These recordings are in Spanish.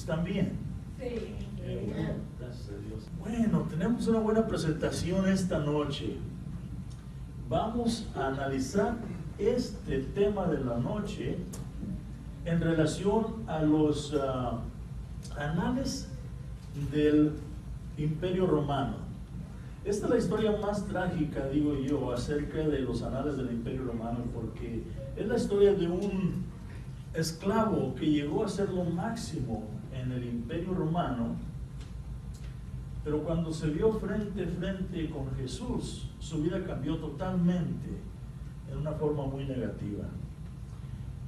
¿Están bien? Sí. Bueno, gracias a Dios. Bueno, tenemos una buena presentación esta noche. Vamos a analizar este tema de la noche en relación a los anales del Imperio Romano. Esta es la historia más trágica, digo yo, acerca de los anales del Imperio Romano, porque es la historia de un esclavo que llegó a ser lo máximo en el Imperio Romano, pero cuando se vio frente a frente con Jesús, su vida cambió totalmente en una forma muy negativa.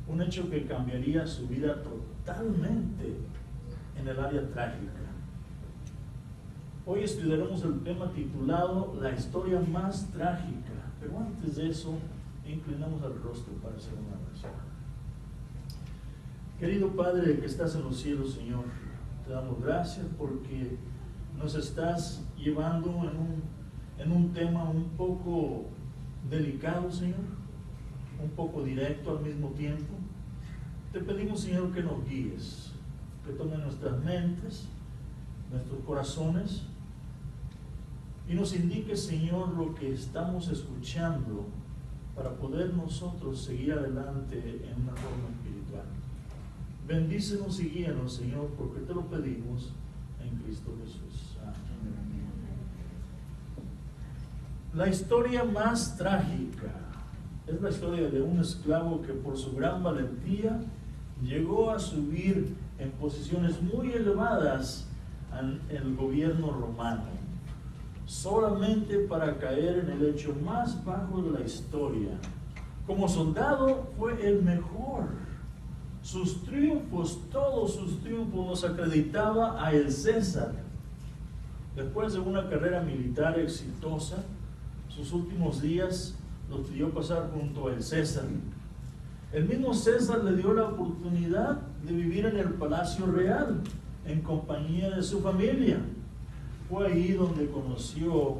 Un hecho que cambiaría su vida totalmente en el área trágica. Hoy estudiaremos el tema titulado La historia más trágica, pero antes de eso, inclinamos el rostro para hacer una oración. Querido Padre que estás en los cielos, Señor, te damos gracias porque nos estás llevando en un tema un poco delicado, Señor, un poco directo al mismo tiempo. Te pedimos, Señor, que nos guíes, que tomes nuestras mentes, nuestros corazones y nos indique, Señor, lo que estamos escuchando para poder nosotros seguir adelante en una forma espiritual. Bendícenos y guíanos, Señor, porque te lo pedimos en Cristo Jesús. Amén. La historia más trágica es la historia de un esclavo que por su gran valentía llegó a subir en posiciones muy elevadas en el gobierno romano, solamente para caer en el hecho más bajo de la historia. Como soldado fue el mejor. Sus triunfos, todos sus triunfos los acreditaba a el César. Después de una carrera militar exitosa, sus últimos días los pidió pasar junto al César. El mismo César le dio la oportunidad de vivir en el palacio real, en compañía de su familia. Fue ahí donde conoció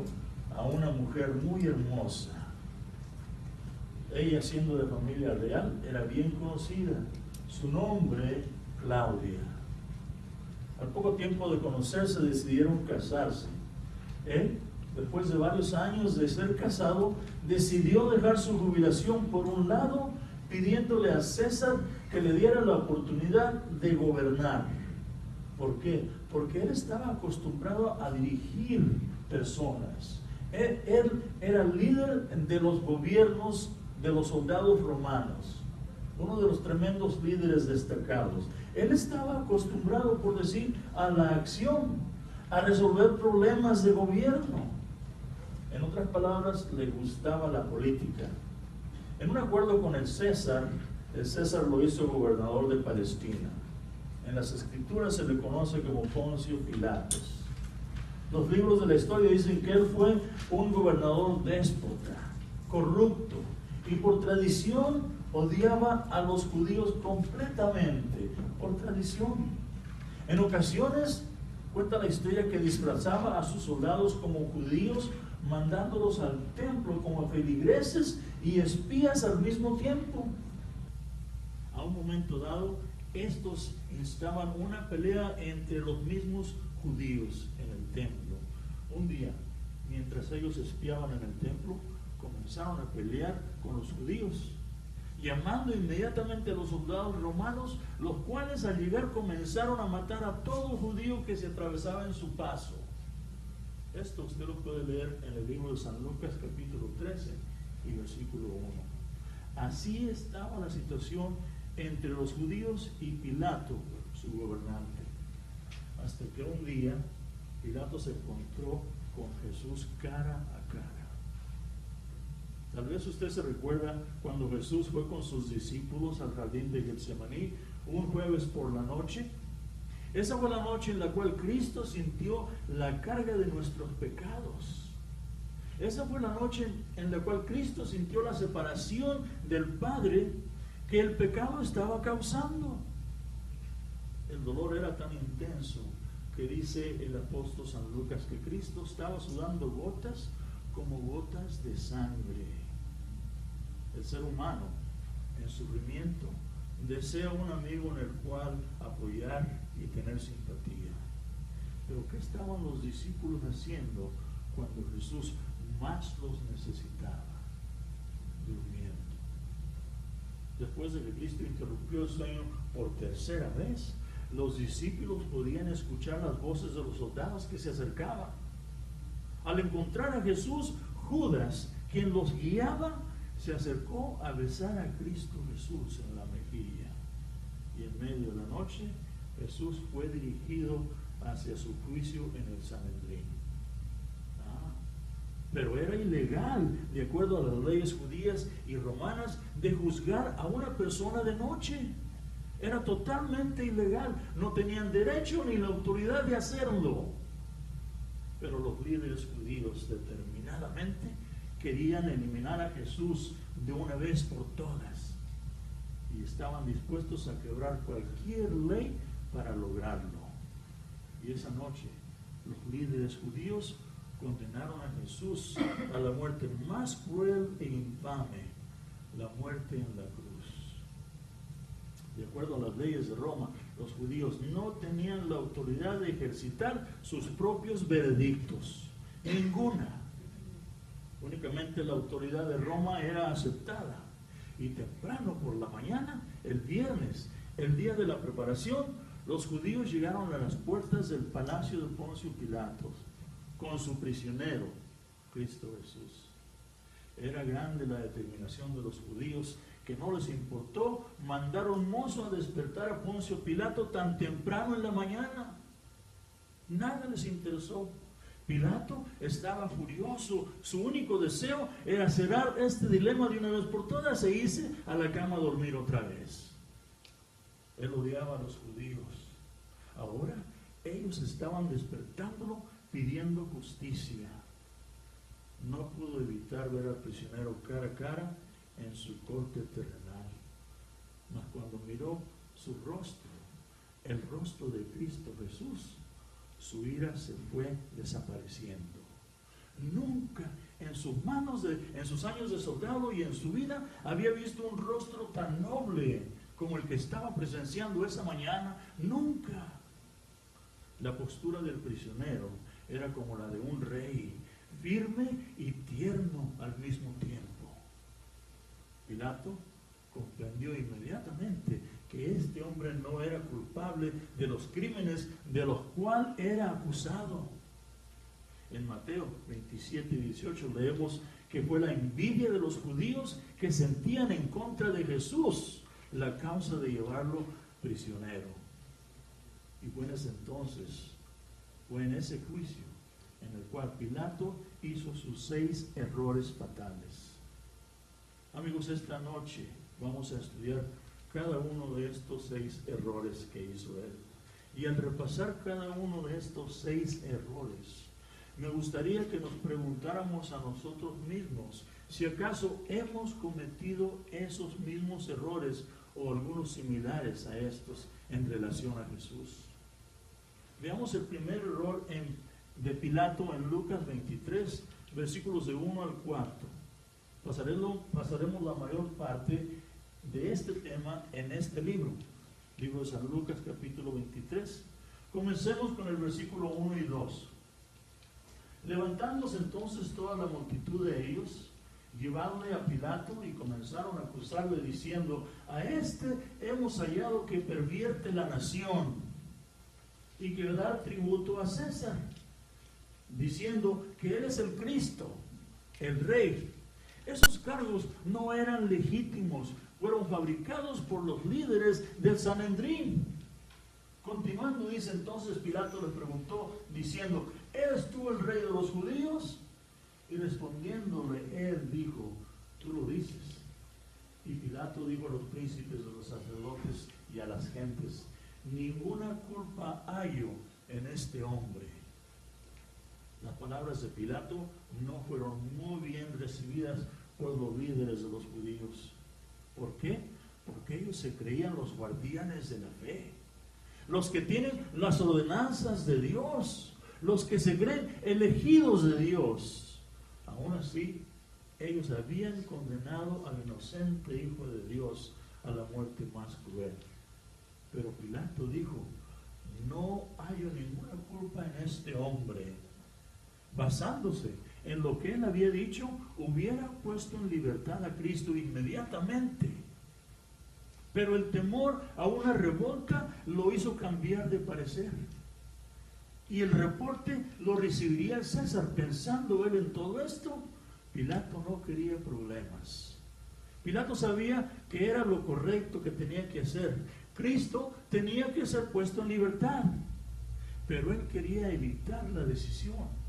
a una mujer muy hermosa. Ella, siendo de familia real, era bien conocida. Su nombre, Claudia. Al poco tiempo de conocerse, decidieron casarse. Él, después de varios años de ser casado, decidió dejar su jubilación por un lado, pidiéndole a César que le diera la oportunidad de gobernar. ¿Por qué? Porque él estaba acostumbrado a dirigir personas. Él era líder de los gobiernos de los soldados romanos, uno de los tremendos líderes destacados. Él estaba acostumbrado, por decir, a la acción, a resolver problemas de gobierno. En otras palabras, le gustaba la política. En un acuerdo con el César lo hizo gobernador de Palestina. En las escrituras se le conoce como Poncio Pilatos. Los libros de la historia dicen que él fue un gobernador déspota, corrupto, y por tradición odiaba a los judíos completamente, por tradición. En ocasiones cuenta la historia que disfrazaba a sus soldados como judíos, mandándolos al templo como feligreses y espías al mismo tiempo. A un momento dado, estos instaban una pelea entre los mismos judíos en el templo. Un día, mientras ellos espiaban en el templo, comenzaron a pelear con los judíos, llamando inmediatamente a los soldados romanos, los cuales al llegar comenzaron a matar a todo judío que se atravesaba en su paso. Esto usted lo puede leer en el libro de San Lucas capítulo 13 y versículo 1. Así estaba la situación entre los judíos y Pilato, su gobernante, hasta que un día Pilato se encontró con Jesús cara a cara. Tal vez usted se recuerda cuando Jesús fue con sus discípulos al jardín de Getsemaní un jueves por la noche. Esa fue la noche en la cual Cristo sintió la carga de nuestros pecados. Esa fue la noche en la cual Cristo sintió la separación del Padre que el pecado estaba causando. El dolor era tan intenso que dice el apóstol San Lucas que Cristo estaba sudando gotas como gotas de sangre. El ser humano en sufrimiento desea un amigo en el cual apoyar, y tener simpatía. Pero ¿qué estaban los discípulos haciendo cuando Jesús más los necesitaba? Durmiendo. Después de que Cristo interrumpió el sueño por tercera vez, los discípulos podían escuchar las voces de los soldados que se acercaban. Al encontrar a Jesús, Judas, quien los guiaba, se acercó a besar a Cristo Jesús en la mejilla. Y en medio de la noche, Jesús fue dirigido hacia su juicio en el Sanedrín. Pero era ilegal, de acuerdo a las leyes judías y romanas, de juzgar a una persona de noche. Era totalmente ilegal. No tenían derecho ni la autoridad de hacerlo. Pero los líderes judíos determinadamente querían eliminar a Jesús de una vez por todas. Y estaban dispuestos a quebrar cualquier ley para lograrlo. Y esa noche, los líderes judíos condenaron a Jesús a la muerte más cruel e infame, la muerte en la cruz. De acuerdo a las leyes de Roma, los judíos no tenían la autoridad de ejercitar sus propios veredictos. Ninguna. Únicamente la autoridad de Roma era aceptada. Y temprano por la mañana, el viernes, el día de la preparación, los judíos llegaron a las puertas del palacio de Poncio Pilato con su prisionero, Cristo Jesús. Era grande la determinación de los judíos, que no les importó mandar un mozo a despertar a Poncio Pilato tan temprano en la mañana. Nada les interesó. Pilato estaba furioso. Su único deseo era cerrar este dilema de una vez por todas e irse a la cama a dormir otra vez. Él odiaba a los judíos. Ahora ellos estaban despertándolo pidiendo justicia. No pudo evitar ver al prisionero cara a cara en su corte terrenal. Mas cuando miró su rostro, el rostro de Cristo Jesús, su ira se fue desapareciendo. Nunca en sus manos, en sus años de soldado y en su vida, había visto un rostro tan noble como el que estaba presenciando esa mañana. Nunca. La postura del prisionero era como la de un rey, firme y tierno al mismo tiempo. Pilato comprendió inmediatamente que este hombre no era culpable de los crímenes de los cuales era acusado. En Mateo 27 y 18 leemos que fue la envidia de los judíos que sentían en contra de Jesús la causa de llevarlo prisionero. Y fue en ese juicio en el cual Pilato hizo sus 6 errores fatales. Amigos, esta noche vamos a estudiar cada uno de estos 6 errores que hizo él. Y al repasar cada uno de estos 6 errores, me gustaría que nos preguntáramos a nosotros mismos si acaso hemos cometido esos mismos errores o algunos similares a estos en relación a Jesús. Veamos el primer error de Pilato en Lucas 23, versículos de 1 al 4. Pasaremos la mayor parte de este tema en este libro de San Lucas capítulo 23. Comencemos con el versículo 1 y 2. Levantándose entonces toda la multitud de ellos, llevaronle a Pilato y comenzaron a acusarle diciendo: a este hemos hallado que pervierte la nación y que dar tributo a César, diciendo que él es el Cristo, el Rey. Esos cargos no eran legítimos, fueron fabricados por los líderes del Sanedrín. Continuando, dice entonces Pilato le preguntó, diciendo: ¿eres tú el rey de los judíos? Y respondiéndole él dijo: tú lo dices. Y Pilato dijo a los príncipes de los sacerdotes y a las gentes: ninguna culpa hallo en este hombre. Las palabras de Pilato no fueron muy bien recibidas por los líderes de los judíos. ¿Por qué? Porque ellos se creían los guardianes de la fe, los que tienen las ordenanzas de Dios, los que se creen elegidos de Dios. Aún así, ellos habían condenado al inocente Hijo de Dios a la muerte más cruel. Pero Pilato dijo: no hallo ninguna culpa en este hombre. Basándose en lo que él había dicho, hubiera puesto en libertad a Cristo inmediatamente. Pero el temor a una revolta lo hizo cambiar de parecer. Y el reporte lo recibiría el César. Pensando él en todo esto, Pilato no quería problemas. Pilato sabía que era lo correcto que tenía que hacer. Cristo tenía que ser puesto en libertad, pero él quería evitar la decisión.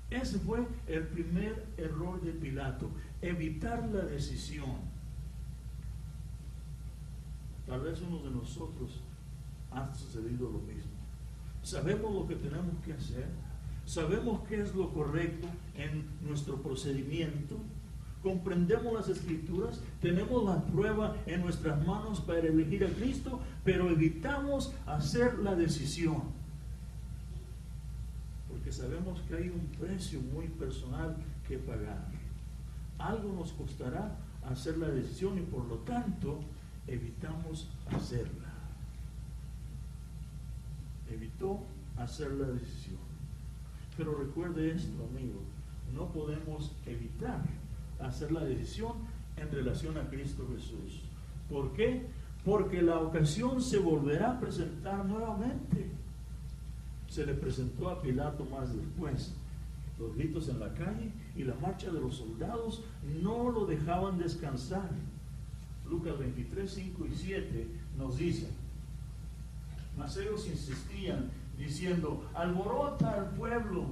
Ese fue el primer error de Pilato, evitar la decisión. Tal vez uno de nosotros ha sucedido lo mismo. Sabemos lo que tenemos que hacer, sabemos qué es lo correcto en nuestro procedimiento, comprendemos las Escrituras, tenemos la prueba en nuestras manos para elegir a Cristo, pero evitamos hacer la decisión. Porque sabemos que hay un precio muy personal que pagar. Algo nos costará hacer la decisión y por lo tanto evitamos hacerla. Evitó hacer la decisión. Pero recuerde esto, amigo, no podemos evitar hacer la decisión en relación a Cristo Jesús. ¿Por qué? Porque la ocasión se volverá a presentar nuevamente. Se le presentó a Pilato más después. Los gritos en la calle y la marcha de los soldados no lo dejaban descansar. Lucas 23, 5 y 7 nos dice: mas ellos insistían diciendo: alborota al pueblo,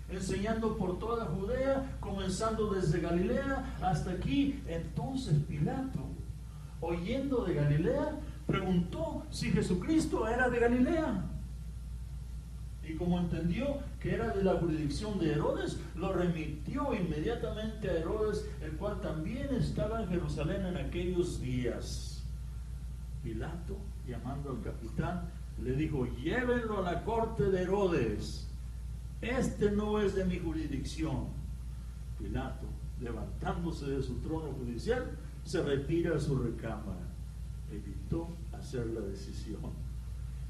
enseñando por toda Judea, comenzando desde Galilea hasta aquí. Entonces Pilato, oyendo de Galilea, preguntó si Jesucristo era de Galilea. Y como entendió que era de la jurisdicción de Herodes, lo remitió inmediatamente a Herodes, el cual también estaba en Jerusalén en aquellos días. Pilato, llamando al capitán, le dijo: llévenlo a la corte de Herodes. Este no es de mi jurisdicción. Pilato, levantándose de su trono judicial, se retira a su recámara. Evitó hacer la decisión.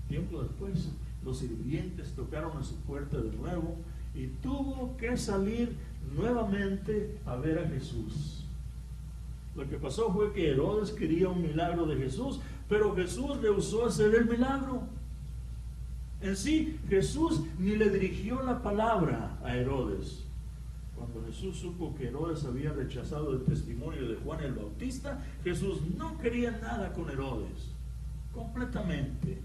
Tiempo después, los sirvientes tocaron a su puerta de nuevo y tuvo que salir nuevamente a ver a Jesús. Lo que pasó fue que Herodes quería un milagro de Jesús, pero Jesús rehusó hacer el milagro. En sí, Jesús ni le dirigió la palabra a Herodes. Cuando Jesús supo que Herodes había rechazado el testimonio de Juan el Bautista, Jesús no quería nada con Herodes, completamente.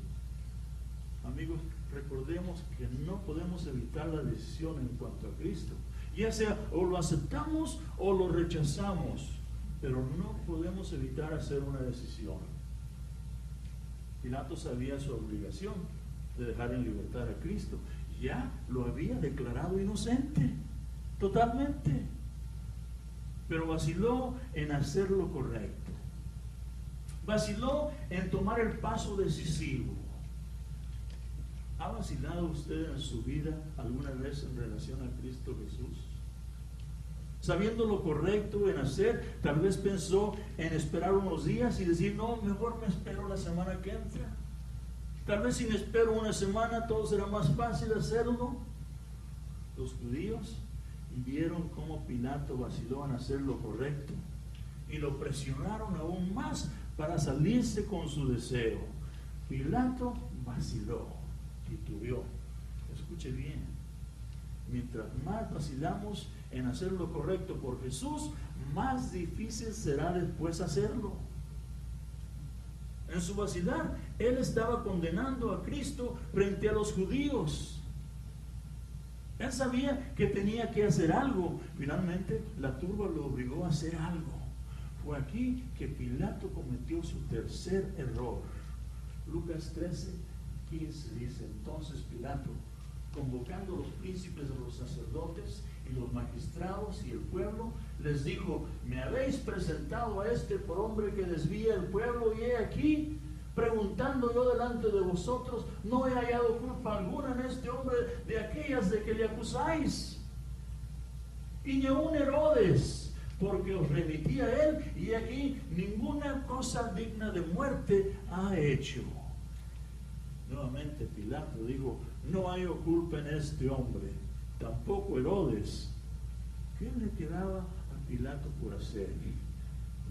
Amigos, recordemos que no podemos evitar la decisión en cuanto a Cristo. Ya sea o lo aceptamos o lo rechazamos, pero no podemos evitar hacer una decisión. Pilato sabía su obligación de dejar en libertad a Cristo. Ya lo había declarado inocente, totalmente. Pero vaciló en hacer lo correcto. Vaciló en tomar el paso decisivo. ¿Ha vacilado usted en su vida alguna vez en relación a Cristo Jesús? Sabiendo lo correcto en hacer, tal vez pensó en esperar unos días y decir: no, mejor me espero la semana que entra. Tal vez si me espero una semana todo será más fácil hacerlo. Los judíos vieron cómo Pilato vaciló en hacer lo correcto y lo presionaron aún más para salirse con su deseo. Pilato vaciló, titubeó. Escuche bien, mientras más vacilamos en hacer lo correcto por Jesús, más difícil será después hacerlo. En su vacilar, él estaba condenando a Cristo frente a los judíos. Él sabía que tenía que hacer algo. Finalmente, la turba lo obligó a hacer algo. Fue aquí que Pilato cometió su tercer error. Lucas 13, 15 dice: entonces Pilato, convocando a los príncipes de los sacerdotes y los magistrados y el pueblo, les dijo: me habéis presentado a este por hombre que desvía el pueblo, y he aquí, preguntando yo delante de vosotros, no he hallado culpa alguna en este hombre de aquellas de que le acusáis. Y ni aun Herodes, porque os remití a él, y aquí ninguna cosa digna de muerte ha hecho. Nuevamente Pilato dijo, no hay culpa en este hombre, tampoco Herodes. ¿Qué le quedaba a Pilato por hacer?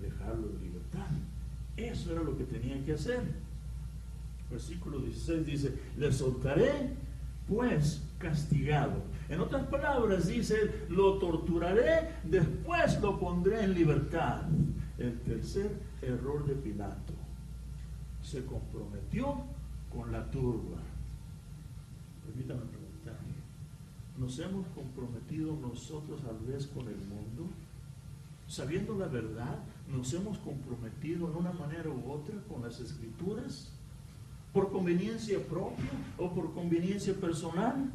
Dejarlo en libertad. Eso era lo que tenía que hacer. Versículo 16 dice, le soltaré pues castigado. En otras palabras dice, lo torturaré, después lo pondré en libertad. El tercer error de Pilato: se comprometió con la turba. Permítame preguntar, ¿nos hemos comprometido nosotros tal vez con el mundo? Sabiendo la verdad, ¿nos hemos comprometido en una manera u otra con las Escrituras? ¿Por conveniencia propia o por conveniencia personal?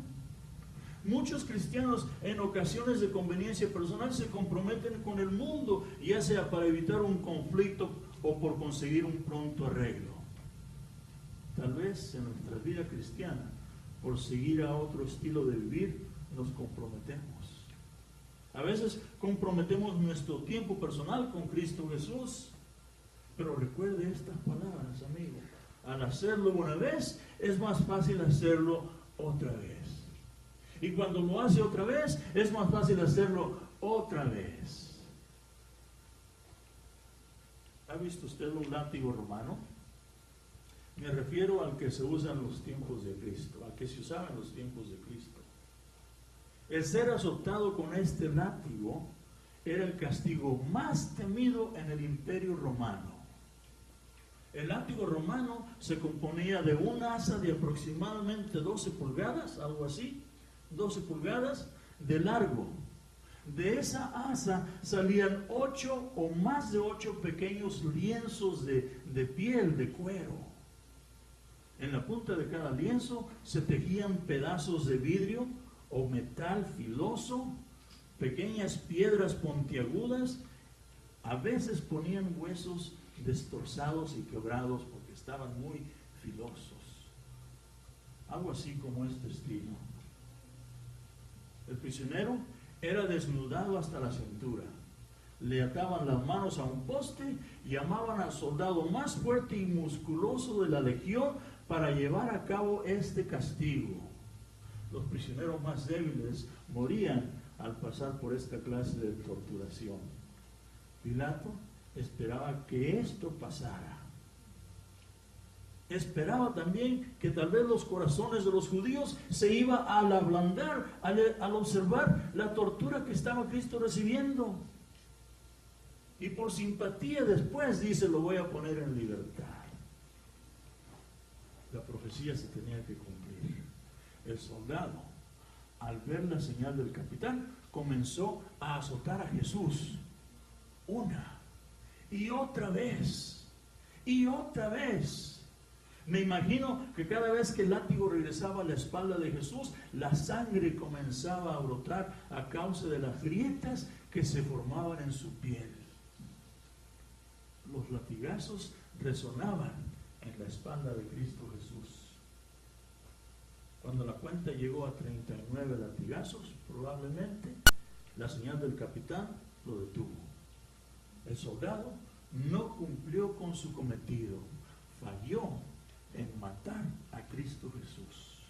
Muchos cristianos en ocasiones de conveniencia personal se comprometen con el mundo, ya sea para evitar un conflicto o por conseguir un pronto arreglo. Tal vez en nuestra vida cristiana, por seguir a otro estilo de vivir, nos comprometemos. A veces comprometemos nuestro tiempo personal con Cristo Jesús. Pero recuerde estas palabras, amigo. Al hacerlo una vez, es más fácil hacerlo otra vez. Y cuando lo hace otra vez, es más fácil hacerlo otra vez. ¿Ha visto usted un látigo romano? Me refiero al que se usa en los tiempos de Cristo, al que se usaba en los tiempos de Cristo. El ser azotado con este látigo era el castigo más temido en el Imperio Romano. El látigo romano se componía de una asa de aproximadamente 12 pulgadas, algo así, 12 pulgadas de largo. De esa asa salían 8 o más de 8 pequeños lienzos de piel, de cuero. En la punta de cada lienzo se tejían pedazos de vidrio o metal filoso, pequeñas piedras puntiagudas. A veces ponían huesos destrozados y quebrados porque estaban muy filosos. Algo así como este estilo. El prisionero era desnudado hasta la cintura. Le ataban las manos a un poste y llamaban al soldado más fuerte y musculoso de la legión para llevar a cabo este castigo. Los prisioneros más débiles morían al pasar por esta clase de torturación. Pilato esperaba que esto pasara. Esperaba también que tal vez los corazones de los judíos se iba a ablandar al observar la tortura que estaba Cristo recibiendo. Y por simpatía después dice, lo voy a poner en libertad. La profecía se tenía que cumplir. El soldado, al ver la señal del capitán, comenzó a azotar a Jesús una y otra vez, y otra vez. Me imagino que cada vez que el látigo regresaba a la espalda de Jesús, la sangre comenzaba a brotar a causa de las grietas que se formaban en su piel. Los latigazos resonaban en la espalda de Cristo Jesús. Cuando la cuenta llegó a 39 latigazos, probablemente la señal del capitán lo detuvo. El soldado no cumplió con su cometido, falló en matar a Cristo Jesús.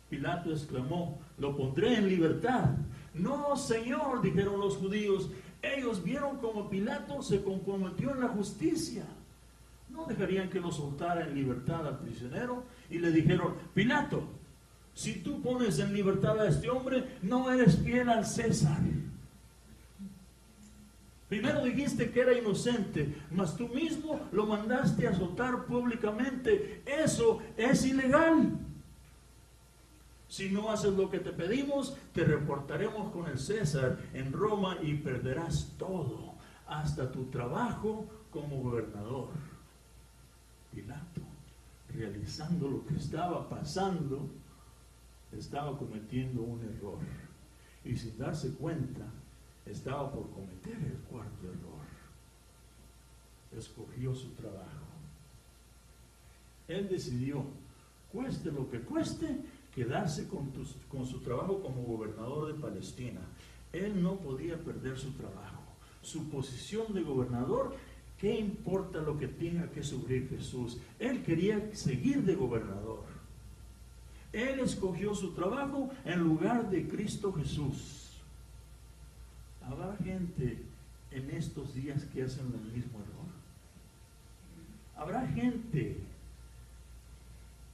Pilato exclamó, lo pondré en libertad. No, Señor, dijeron los judíos. Ellos vieron como Pilato se comprometió en la justicia. No dejarían que lo soltara en libertad al prisionero, y le dijeron, Pilato, si tú pones en libertad a este hombre, no eres fiel al César. Primero dijiste que era inocente, mas tú mismo lo mandaste a azotar públicamente. Eso es ilegal. Si no haces lo que te pedimos, te reportaremos con el César en Roma y perderás todo, hasta tu trabajo como gobernador. Pilato, realizando lo que estaba pasando, estaba cometiendo un error. Y sin darse cuenta, estaba por cometer el cuarto error. Escogió su trabajo. Él decidió, cueste lo que cueste, quedarse con su trabajo como gobernador de Palestina. Él no podía perder su trabajo, su posición de gobernador. ¿Qué importa lo que tenga que sufrir Jesús? Él quería seguir de gobernador. Él escogió su trabajo en lugar de Cristo Jesús. ¿Habrá gente en estos días que hacen el mismo error? ¿Habrá gente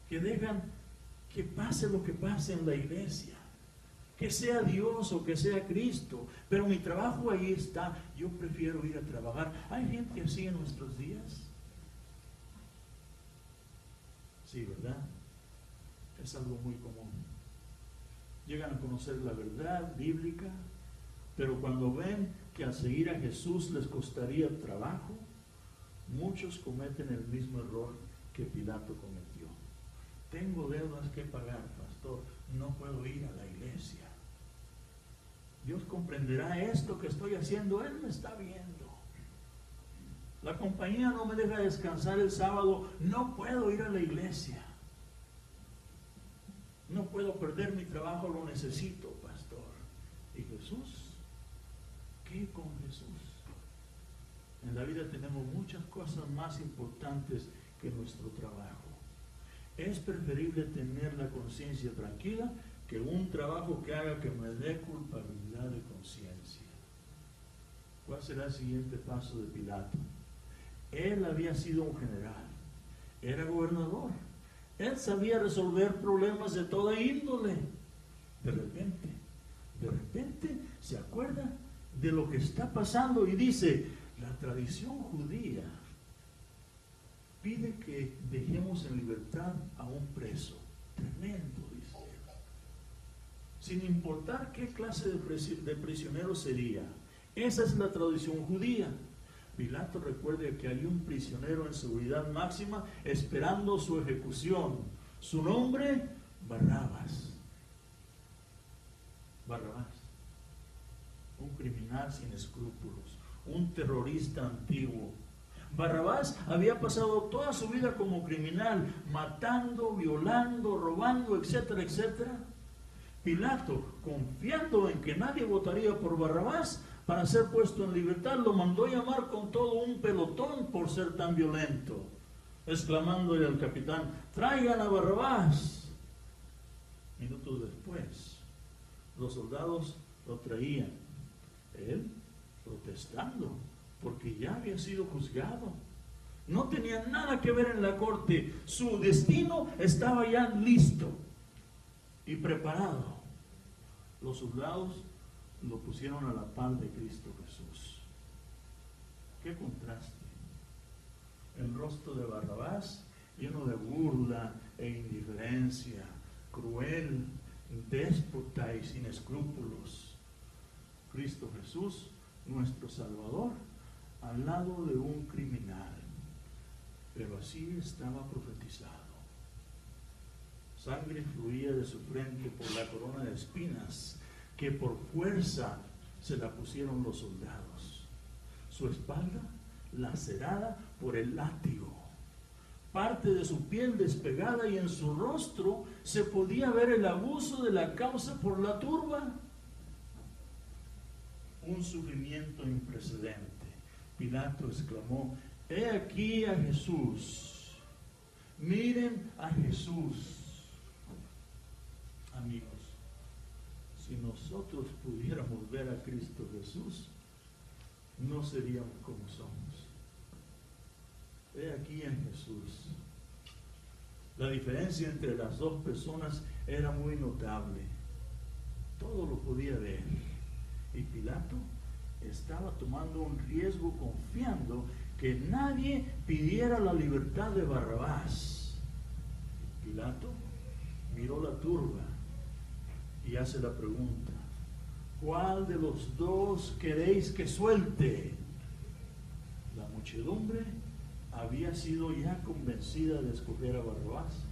que dejan que pase lo que pase en la iglesia? Que sea Dios o que sea Cristo, pero mi trabajo ahí está, yo prefiero ir a trabajar. ¿Hay gente así en nuestros días? Sí, ¿verdad? Es algo muy común. Llegan a conocer la verdad bíblica, pero cuando ven que al seguir a Jesús les costaría trabajo, muchos cometen el mismo error que Pilato cometió. Tengo deudas que pagar, pastor, no puedo ir a la iglesia. Dios comprenderá esto que estoy haciendo, Él me está viendo. La compañía no me deja descansar el sábado, no puedo ir a la iglesia. No puedo perder mi trabajo, lo necesito, pastor. ¿Y Jesús? ¿Qué con Jesús? En la vida tenemos muchas cosas más importantes que nuestro trabajo. Es preferible tener la conciencia tranquila que un trabajo que haga que me dé culpabilidad de conciencia. ¿Cuál será el siguiente paso de Pilato? Él había sido un general, era gobernador, él sabía resolver problemas de toda índole. De repente se acuerda de lo que está pasando y dice, la tradición judía pide que dejemos en libertad a un preso. Tremendo, dice él. Sin importar qué clase de prisionero sería. Esa es la tradición judía. Pilato recuerda que hay un prisionero en seguridad máxima esperando su ejecución. Su nombre, Barrabás. Barrabás. Un criminal sin escrúpulos. Un terrorista antiguo. Barrabás había pasado toda su vida como criminal, matando, violando, robando, etcétera, etcétera. Pilato, confiando en que nadie votaría por Barrabás para ser puesto en libertad, lo mandó llamar con todo un pelotón por ser tan violento, exclamándole al capitán, traigan a Barrabás. Minutos después, los soldados lo traían, él protestando, porque ya había sido juzgado. No tenía nada que ver en la corte. Su destino estaba ya listo y preparado. Los soldados lo pusieron a la par de Cristo Jesús. ¡Qué contraste! El rostro de Barrabás lleno de burla e indiferencia, cruel, déspota y sin escrúpulos. Cristo Jesús, nuestro Salvador, al lado de un criminal, pero así estaba profetizado. Sangre fluía de su frente por la corona de espinas que por fuerza se la pusieron los soldados. Su espalda lacerada por el látigo, parte de su piel despegada, y en su rostro se podía ver el abuso de la causa por la turba. Un sufrimiento sin precedente. Pilato exclamó, he aquí a Jesús, miren a Jesús. Amigos, si nosotros pudiéramos ver a Cristo Jesús, no seríamos como somos. He aquí a Jesús. La diferencia entre las dos personas era muy notable. Todo lo podía ver. Y Pilato estaba tomando un riesgo confiando que nadie pidiera la libertad de Barrabás. Pilato miró la turba y hace la pregunta, ¿cuál de los dos queréis que suelte? La muchedumbre había sido ya convencida de escoger a Barrabás,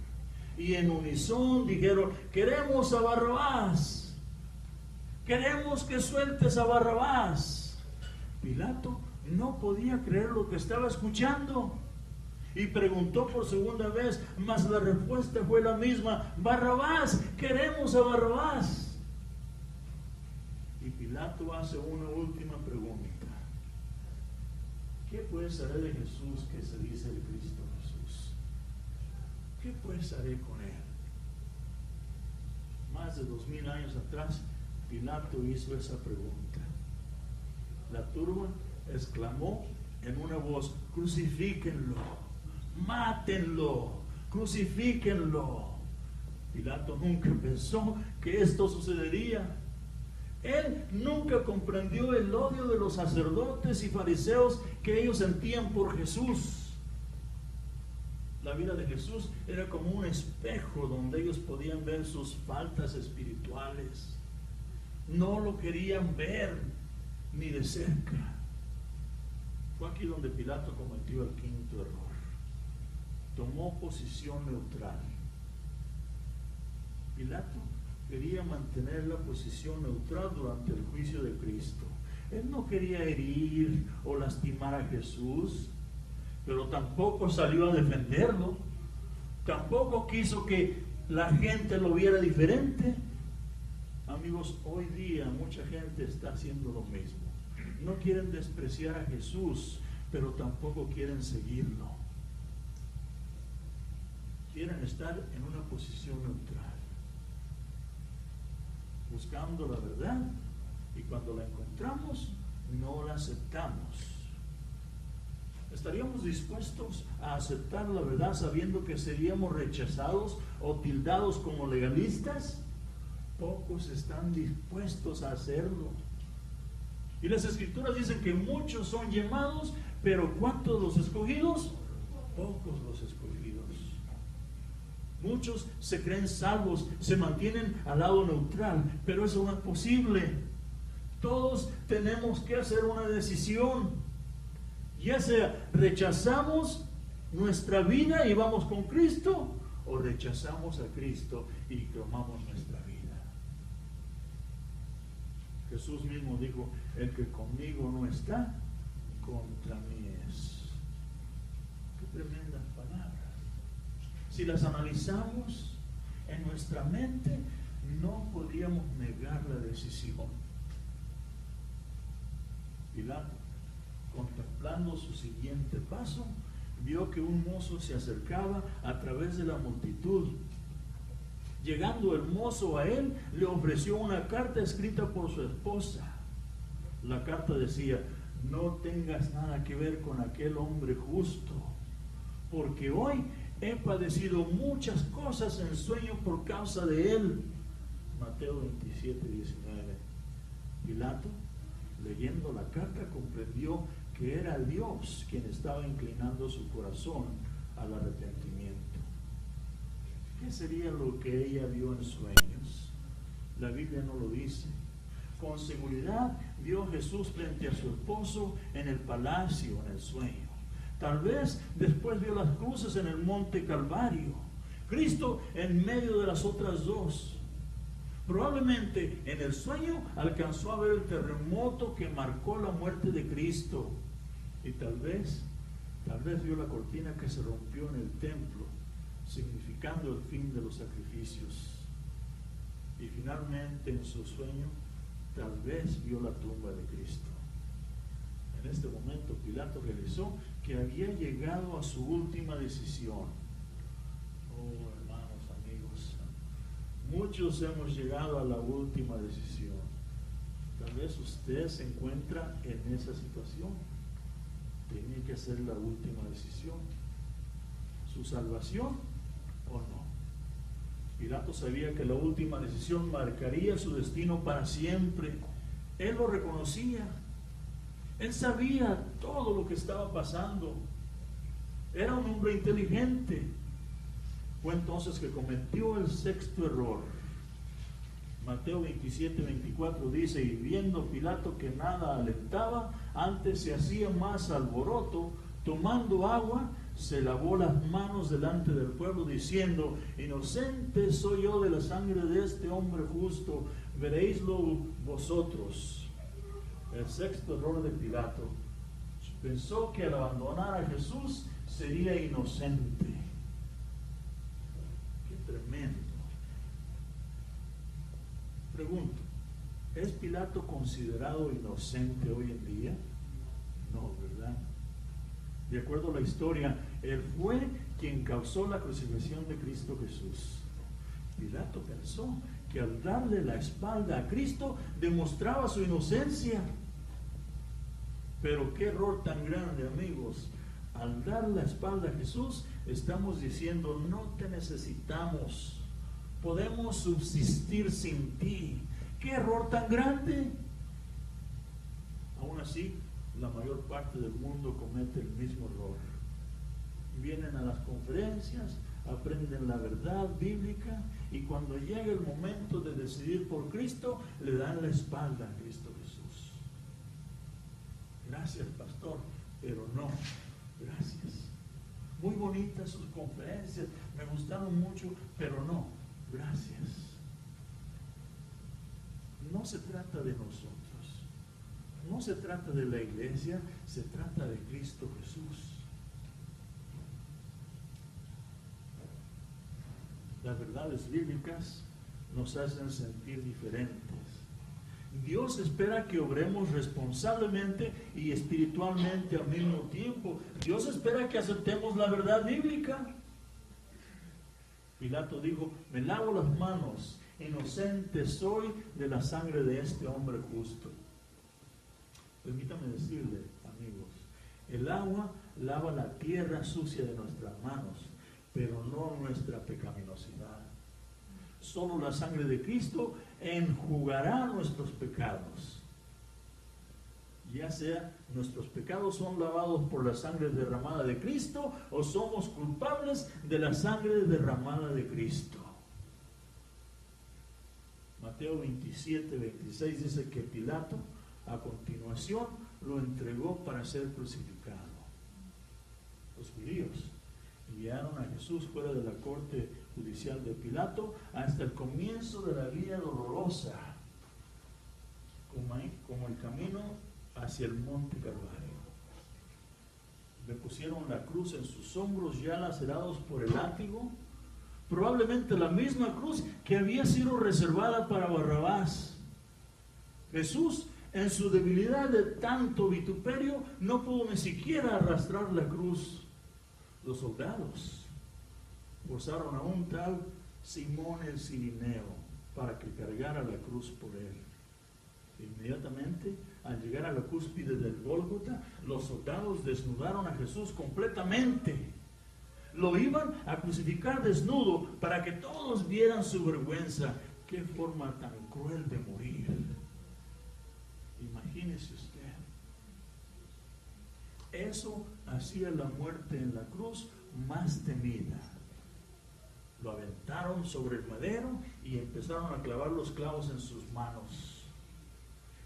y en unisón dijeron, queremos a Barrabás. Queremos que sueltes a Barrabás. Pilato no podía creer lo que estaba escuchando y preguntó por segunda vez, mas la respuesta fue la misma, Barrabás, queremos a Barrabás. Y Pilato hace una última pregunta. ¿Qué pues haré de Jesús que se dice el Cristo Jesús? ¿Qué pues haré con él? más de 2000 años atrás, Pilato hizo esa pregunta. La turba exclamó en una voz: crucifíquenlo, mátenlo, crucifíquenlo. Pilato nunca pensó que esto sucedería. Él nunca comprendió el odio de los sacerdotes y fariseos que ellos sentían por Jesús. La vida de Jesús era como un espejo donde ellos podían ver sus faltas espirituales. No lo querían ver ni de cerca. Fue aquí donde Pilato cometió el quinto error. Tomó posición neutral. Pilato quería mantener la posición neutral durante el juicio de Cristo. Él no quería herir o lastimar a Jesús, pero tampoco salió a defenderlo. Tampoco quiso que la gente lo viera diferente. Amigos, hoy día mucha gente está haciendo lo mismo. No quieren despreciar a Jesús, pero tampoco quieren seguirlo. Quieren estar en una posición neutral, buscando la verdad, y cuando la encontramos, no la aceptamos. ¿Estaríamos dispuestos a aceptar la verdad sabiendo que seríamos rechazados o tildados como legalistas? Pocos están dispuestos a hacerlo. Y las Escrituras dicen que muchos son llamados, pero ¿cuántos los escogidos? Pocos los escogidos. Muchos se creen salvos, se mantienen al lado neutral, pero eso no es posible. Todos tenemos que hacer una decisión. Ya sea rechazamos nuestra vida y vamos con Cristo, o rechazamos a Cristo y tomamos nuestra vida. Jesús mismo dijo: el que conmigo no está, contra mí es. Qué tremendas palabras. Si las analizamos en nuestra mente, no podríamos negar la decisión. Pilato, contemplando su siguiente paso, vio que un mozo se acercaba a través de la multitud. Llegando el mozo a él, le ofreció una carta escrita por su esposa. La carta decía: no tengas nada que ver con aquel hombre justo, porque hoy he padecido muchas cosas en sueño por causa de él. Mateo 27, 19. Pilato, leyendo la carta, comprendió que era Dios quien estaba inclinando su corazón al arrepentimiento. ¿Qué sería lo que ella vio en sueños? La Biblia no lo dice. Con seguridad vio a Jesús frente a su esposo en el palacio, en el sueño. Tal vez después vio las cruces en el monte Calvario, Cristo en medio de las otras dos. Probablemente en el sueño alcanzó a ver el terremoto que marcó la muerte de Cristo. Y tal vez vio la cortina que se rompió en el templo, significando el fin de los sacrificios. Y finalmente en su sueño, tal vez vio la tumba de Cristo. En este momento Pilato realizó que había llegado a su última decisión. Oh, hermanos, amigos, muchos hemos llegado a la última decisión. Tal vez usted se encuentra en esa situación. Tiene que hacer la última decisión: su salvación o no. Pilato sabía que la última decisión marcaría su destino para siempre. Él lo reconocía. Él sabía todo lo que estaba pasando. Era un hombre inteligente. Fue entonces que cometió el sexto error. Mateo 27, 24 dice: y viendo Pilato que nada alentaba, antes se hacía más alboroto, tomando agua, se lavó las manos delante del pueblo, diciendo: inocente soy yo de la sangre de este hombre justo, veréislo vosotros. El sexto error de Pilato: pensó que al abandonar a Jesús sería inocente. Qué tremendo. Pregunto: ¿es Pilato considerado inocente hoy en día? No, ¿verdad? De acuerdo a la historia, él fue quien causó la crucifixión de Cristo Jesús. Pilato pensó que al darle la espalda a Cristo demostraba su inocencia. Pero qué error tan grande, amigos. Al dar la espalda a Jesús, estamos diciendo, no te necesitamos. Podemos subsistir sin ti. ¡Qué error tan grande! Aún así, la mayor parte del mundo comete el mismo error. Vienen a las conferencias, aprenden la verdad bíblica y cuando llega el momento de decidir por Cristo, le dan la espalda a Cristo Jesús. Gracias, pastor, pero no, gracias. Muy bonitas sus conferencias, me gustaron mucho, pero no, gracias. No se trata de nosotros, no se trata de la iglesia, se trata de Cristo Jesús. Las verdades bíblicas nos hacen sentir diferentes. Dios espera que obremos responsablemente y espiritualmente al mismo tiempo. Dios espera que aceptemos la verdad bíblica. Pilato dijo, me lavo las manos, inocente soy de la sangre de este hombre justo. Permítame decirle, amigos, el agua lava la tierra sucia de nuestras manos, pero no nuestra pecaminosidad. Solo la sangre de Cristo enjugará nuestros pecados. Ya sea nuestros pecados son lavados por la sangre derramada de Cristo o somos culpables de la sangre derramada de Cristo. Mateo 27, 26 dice que Pilato a continuación lo entregó para ser crucificado. Los judíos guiaron a Jesús fuera de la corte judicial de Pilato hasta el comienzo de la vía dolorosa, como el camino hacia el monte Calvario. Le pusieron la cruz en sus hombros ya lacerados por el látigo, probablemente la misma cruz que había sido reservada para Barrabás. Jesús, en su debilidad de tanto vituperio, no pudo ni siquiera arrastrar la cruz. Los soldados forzaron a un tal Simón el Cirineo para que cargara la cruz por él. Inmediatamente, al llegar a la cúspide del Gólgota, los soldados desnudaron a Jesús completamente. Lo iban a crucificar desnudo para que todos vieran su vergüenza. ¡Qué forma tan cruel de morir! Imagínese usted. Eso hacía la muerte en la cruz más temida. Lo aventaron sobre el madero y empezaron a clavar los clavos en sus manos.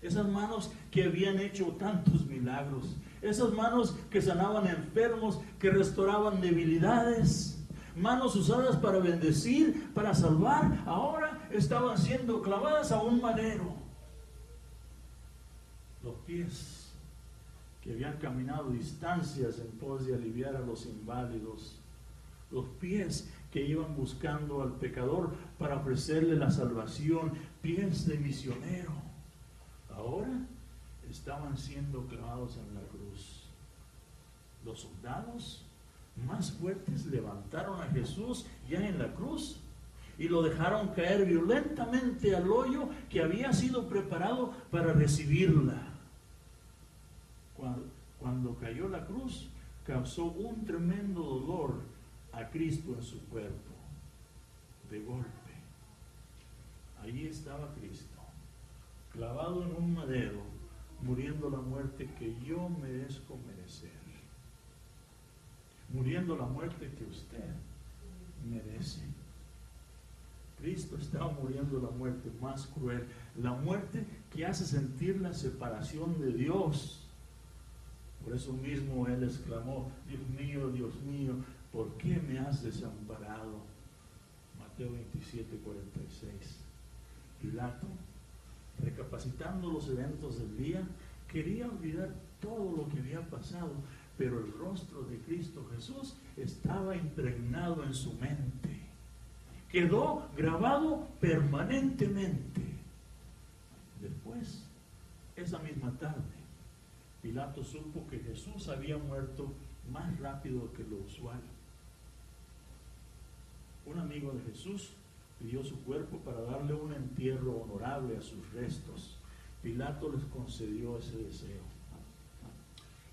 Esas manos que habían hecho tantos milagros, esas manos que sanaban enfermos, que restauraban debilidades, manos usadas para bendecir, para salvar, ahora estaban siendo clavadas a un madero. Los pies que habían caminado distancias en pos de aliviar a los inválidos, los pies que iban buscando al pecador para ofrecerle la salvación, pies de misionero, ahora estaban siendo clavados en la cruz. Los soldados más fuertes levantaron a Jesús ya en la cruz y lo dejaron caer violentamente al hoyo que había sido preparado para recibirla. Cuando cayó la cruz, causó un tremendo dolor a Cristo en su cuerpo. De golpe, allí estaba Cristo, clavado en un madero, muriendo la muerte que yo merezco merecer, muriendo la muerte que usted merece. Cristo estaba muriendo la muerte más cruel, la muerte que hace sentir la separación de Dios. Por eso mismo Él exclamó, Dios mío, ¿por qué me has desamparado? Mateo 27, 46. Pilato, recapacitando los eventos del día, quería olvidar todo lo que había pasado, pero el rostro de Cristo Jesús estaba impregnado en su mente. Quedó grabado permanentemente. Después, esa misma tarde, Pilato supo que Jesús había muerto más rápido que lo usual. Un amigo de Jesús pidió su cuerpo para darle un entierro honorable a sus restos. Pilato les concedió ese deseo.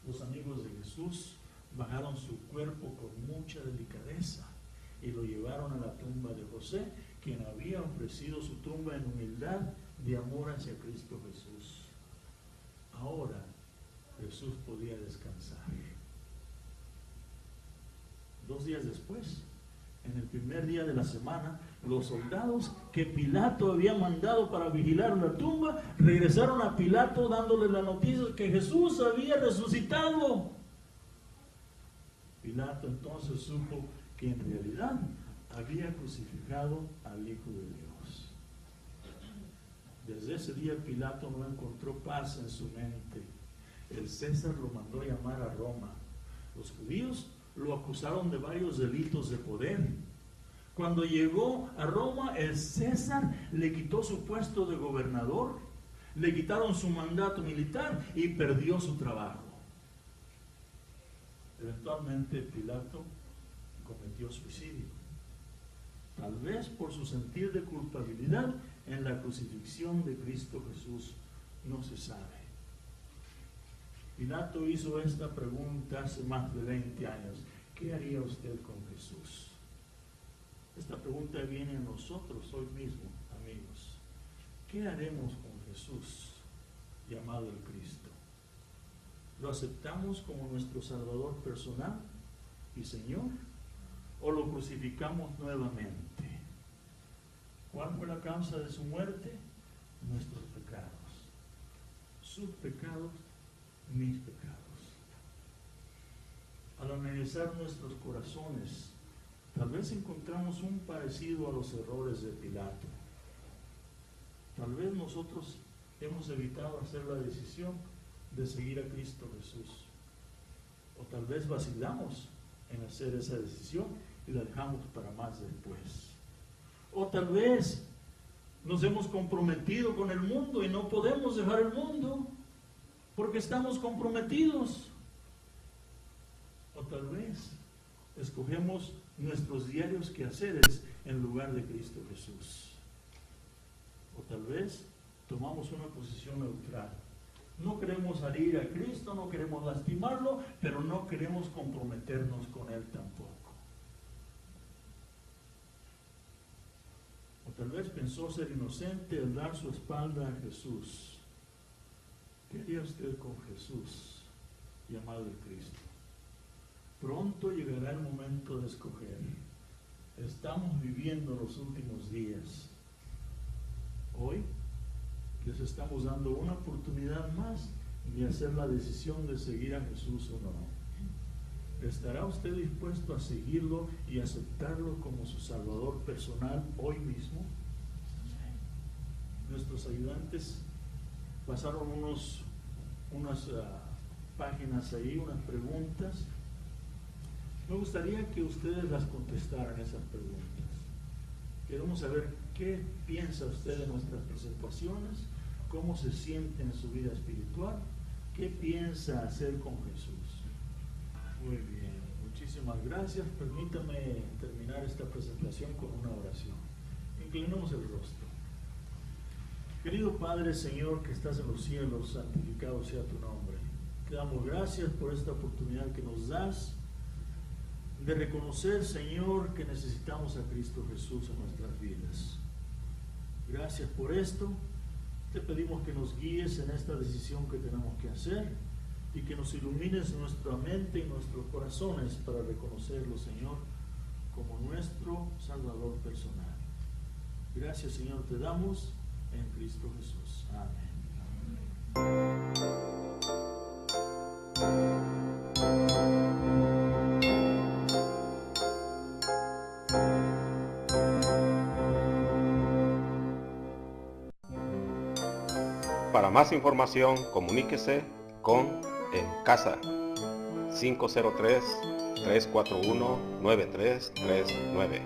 Los amigos de Jesús bajaron su cuerpo con mucha delicadeza y lo llevaron a la tumba de José, quien había ofrecido su tumba en humildad de amor hacia Cristo Jesús. Ahora Jesús podía descansar. 2 días después, en el primer día de la semana, los soldados que Pilato había mandado para vigilar la tumba regresaron a Pilato dándole la noticia que Jesús había resucitado. Pilato entonces supo que en realidad había crucificado al Hijo de Dios. Desde ese día Pilato no encontró paz en su mente. El César lo mandó llamar a Roma. Los judíos lo acusaron de varios delitos de poder. Cuando llegó a Roma, el César le quitó su puesto de gobernador, le quitaron su mandato militar y perdió su trabajo. Eventualmente Pilato cometió suicidio, tal vez por su sentir de culpabilidad en la crucifixión de Cristo Jesús, no se sabe. Pilato hizo esta pregunta hace más de 20 años. ¿Qué haría usted con Jesús? Esta pregunta viene a nosotros hoy mismo, amigos. ¿Qué haremos con Jesús, llamado el Cristo? ¿Lo aceptamos como nuestro Salvador personal y Señor? ¿O lo crucificamos nuevamente? ¿Cuál fue la causa de su muerte? Nuestros pecados. Sus pecados, mis pecados. Al analizar nuestros corazones, tal vez encontramos un parecido a los errores de Pilato. Tal vez nosotros hemos evitado hacer la decisión de seguir a Cristo Jesús. O tal vez vacilamos en hacer esa decisión y la dejamos para más después. O tal vez nos hemos comprometido con el mundo y no podemos dejar el mundo porque estamos comprometidos. O tal vez escogemos nuestros diarios quehaceres en lugar de Cristo Jesús. O tal vez tomamos una posición neutral. No queremos herir a Cristo, no queremos lastimarlo, pero no queremos comprometernos con Él tampoco. O tal vez pensó ser inocente al dar su espalda a Jesús. ¿Qué haría usted con Jesús, llamado el Cristo? Pronto llegará el momento de escoger. Estamos viviendo los últimos días. Hoy les estamos dando una oportunidad más de hacer la decisión de seguir a Jesús o no. ¿Estará usted dispuesto a seguirlo y aceptarlo como su Salvador personal hoy mismo? Nuestros ayudantes pasaron unas páginas ahí, unas preguntas. Me gustaría que ustedes las contestaran esas preguntas. Queremos saber qué piensa usted de nuestras presentaciones, cómo se siente en su vida espiritual, qué piensa hacer con Jesús. Muy bien, muchísimas gracias. Permítame terminar esta presentación con una oración. Inclinemos el rostro. Querido Padre, Señor, que estás en los cielos, santificado sea tu nombre. Te damos gracias por esta oportunidad que nos das de reconocer, Señor, que necesitamos a Cristo Jesús en nuestras vidas. Gracias por esto. Te pedimos que nos guíes en esta decisión que tenemos que hacer y que nos ilumines nuestra mente y nuestros corazones para reconocerlo, Señor, como nuestro Salvador personal. Gracias, Señor, te damos en Cristo Jesús. Amén. Para más información, comuníquese con En Casa 503-341-9339.